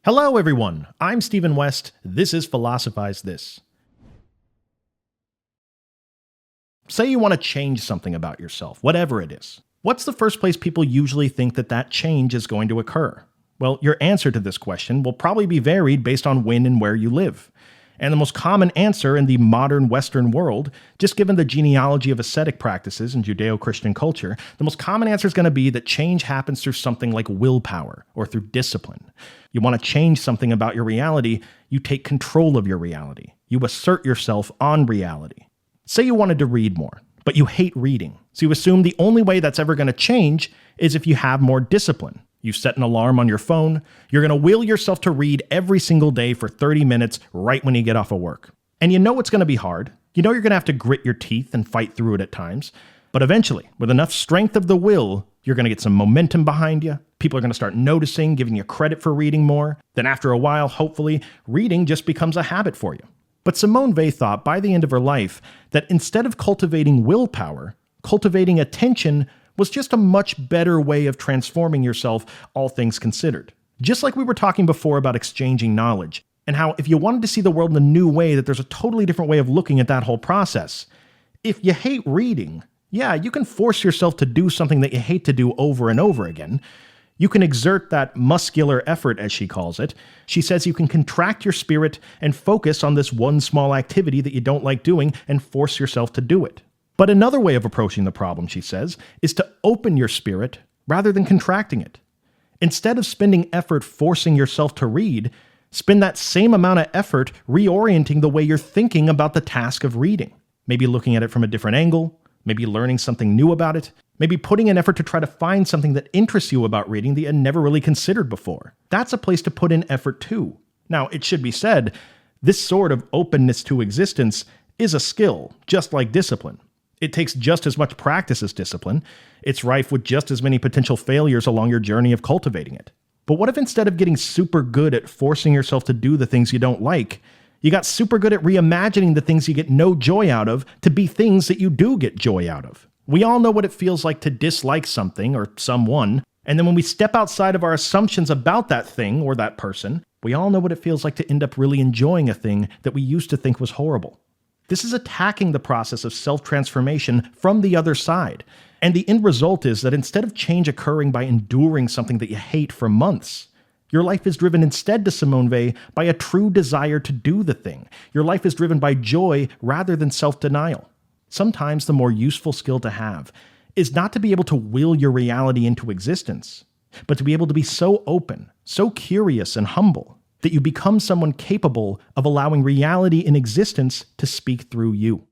Hello everyone, I'm Stephen West, this is Philosophize This. Say you want to change something about yourself, whatever it is. What's the first place people usually think that change is going to occur? Well, your answer to this question will probably be varied based on when and where you live. And the most common answer in the modern Western world, just given the genealogy of ascetic practices in Judeo-Christian culture, the most common answer is going to be that change happens through something like willpower or through discipline. You want to change something about your reality, you take control of your reality. You assert yourself on reality. Say you wanted to read more, but you hate reading. So you assume the only way that's ever going to change is if you have more discipline. You set an alarm on your phone. You're going to will yourself to read every single day for 30 minutes right when you get off of work. And you know it's going to be hard. You know you're going to have to grit your teeth and fight through it at times. But eventually, with enough strength of the will, you're going to get some momentum behind you. People are going to start noticing, giving you credit for reading more. Then after a while, hopefully, reading just becomes a habit for you. But Simone Weil thought by the end of her life that instead of cultivating willpower, cultivating attention was just a much better way of transforming yourself, all things considered. Just like we were talking before about exchanging knowledge, and how if you wanted to see the world in a new way, that there's a totally different way of looking at that whole process. If you hate reading, yeah, you can force yourself to do something that you hate to do over and over again. You can exert that muscular effort, as she calls it. She says you can contract your spirit and focus on this one small activity that you don't like doing and force yourself to do it. But another way of approaching the problem, she says, is to open your spirit rather than contracting it. Instead of spending effort forcing yourself to read, spend that same amount of effort reorienting the way you're thinking about the task of reading. Maybe looking at it from a different angle, maybe learning something new about it, maybe putting an effort to try to find something that interests you about reading that you never really considered before. That's a place to put in effort too. Now, it should be said, this sort of openness to existence is a skill, just like discipline. It takes just as much practice as discipline. It's rife with just as many potential failures along your journey of cultivating it. But what if instead of getting super good at forcing yourself to do the things you don't like, you got super good at reimagining the things you get no joy out of to be things that you do get joy out of? We all know what it feels like to dislike something or someone, and then when we step outside of our assumptions about that thing or that person, we all know what it feels like to end up really enjoying a thing that we used to think was horrible. This is attacking the process of self-transformation from the other side. And the end result is that instead of change occurring by enduring something that you hate for months, your life is driven instead, to Simone Weil, by a true desire to do the thing. Your life is driven by joy rather than self-denial. Sometimes the more useful skill to have is not to be able to will your reality into existence, but to be able to be so open, so curious and humble, that you become someone capable of allowing reality in existence to speak through you.